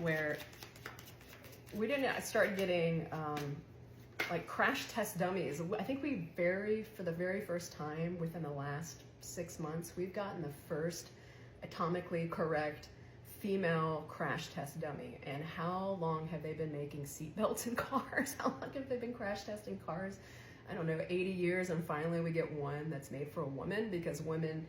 where we didn't start getting like crash test dummies. I think for the very first time within the last 6 months, we've gotten the first atomically correct female crash test dummy. And how long have they been making seatbelts in cars? How long have they been crash testing cars? I don't know, 80 years, and finally we get one that's made for a woman, because women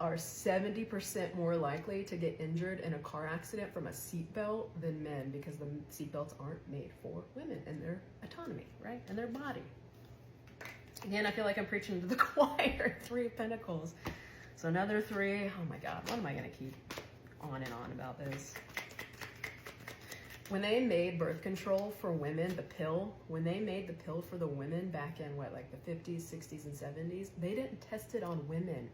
are 70% more likely to get injured in a car accident from a seatbelt than men, because the seatbelts aren't made for women and their autonomy, right? And their body. Again, I feel like I'm preaching to the choir. 3 of Pentacles. So another 3. Oh my God, what am I gonna keep on and on about this? When they made birth control for women, the pill, when they made the pill for the women back in what, like the 50s, 60s, and 70s, they didn't test it on women.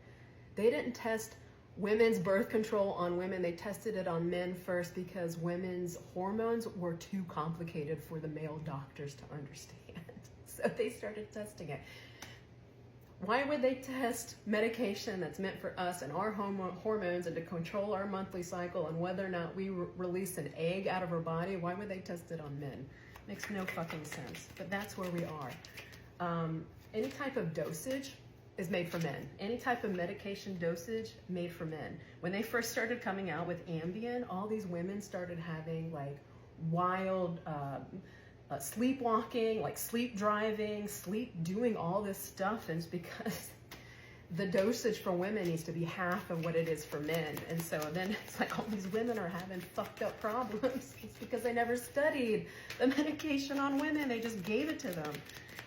They didn't test women's birth control on women. They tested it on men first, because women's hormones were too complicated for the male doctors to understand. So they started testing it. Why would they test medication that's meant for us and our hormones and to control our monthly cycle and whether or not we release an egg out of our body? Why would they test it on men? Makes no fucking sense. But that's where we are. Any type of dosage is made for men. Any type of medication dosage made for men. When they first started coming out with Ambien, all these women started having like wild sleepwalking, like sleep driving, sleep doing all this stuff. And it's because the dosage for women needs to be half of what it is for men. And so then it's like all these women are having fucked up problems. It's because they never studied the medication on women. They just gave it to them.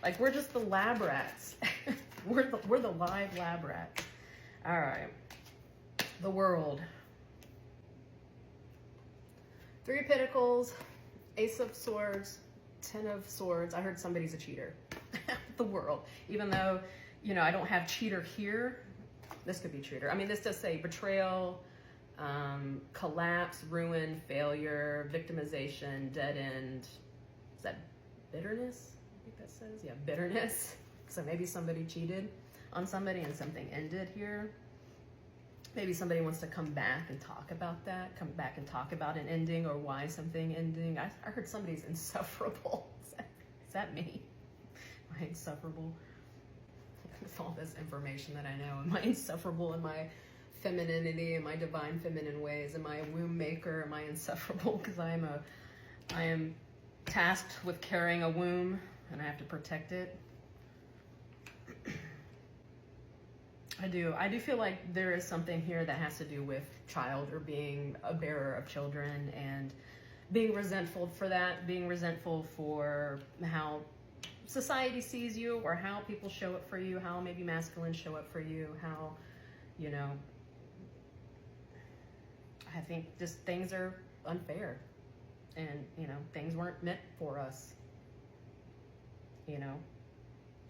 Like, we're just the lab rats. We're the live lab rats. All right. The world. 3 of Pentacles, Ace of Swords, 10 of Swords. I heard somebody's a cheater. The world. Even though, you know, I don't have cheater here. This could be cheater. I mean, this does say betrayal, collapse, ruin, failure, victimization, dead end. Is that bitterness? I think that says, yeah, bitterness. So maybe somebody cheated on somebody and something ended here. Maybe somebody wants to come back and talk about that, come back and talk about an ending or why something ending. I heard somebody's insufferable. Is that me? Am I insufferable? With all this information that I know, am I insufferable in my femininity, in my divine feminine ways? Am I a womb maker? Am I insufferable because I am tasked with carrying a womb and I have to protect it? I do feel like there is something here that has to do with child, or being a bearer of children, and being resentful for that, being resentful for how society sees you, or how people show up for you, how maybe masculines show up for you, how, you know, I think just things are unfair, and, you know, things weren't meant for us, you know.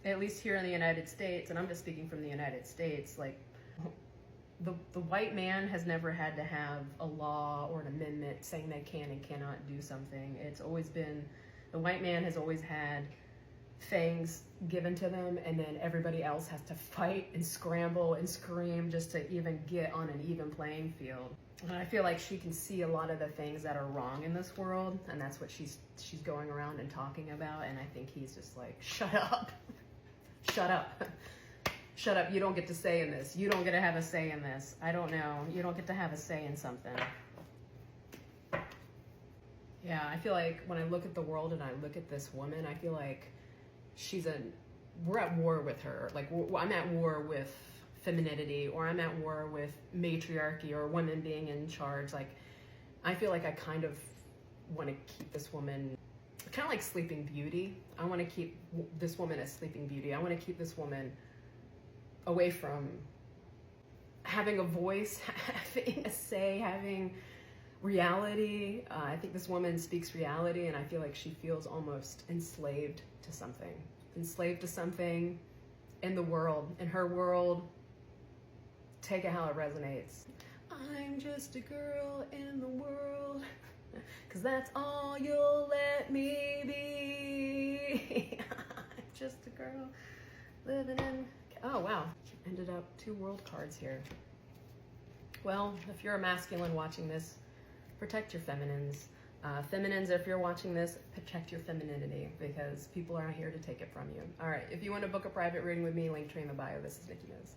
At least here in the United States, and I'm just speaking from the United States, like the white man has never had to have a law or an amendment saying they can and cannot do something. It's always been, the white man has always had things given to them, and then everybody else has to fight and scramble and scream just to even get on an even playing field. And I feel like she can see a lot of the things that are wrong in this world, and that's what she's going around and talking about. And I think he's just like, shut up. Shut up. Shut up. You don't get to say in this. You don't get to have a say in this. I don't know. You don't get to have a say in something. Yeah, I feel like when I look at the world and I look at this woman, I feel like we're at war with her. Like, I'm at war with femininity, or I'm at war with matriarchy, or women being in charge. Like, I feel like I kind of want to keep this woman kind of like Sleeping Beauty. I want to keep this woman as Sleeping Beauty. I want to keep this woman away from having a voice, having a say, having reality. I think this woman speaks reality, and I feel like she feels almost enslaved to something. Enslaved to something in the world, in her world. Take it how it resonates. I'm just a girl in the world, 'cause that's all you'll let me be. I'm just a girl living in... Oh, wow. Ended up 2 world cards here. Well, if you're a masculine watching this, protect your feminines. Feminines, if you're watching this, protect your femininity, because people aren't here to take it from you. All right, if you want to book a private reading with me, link tree in the bio. This is Nikki Knows.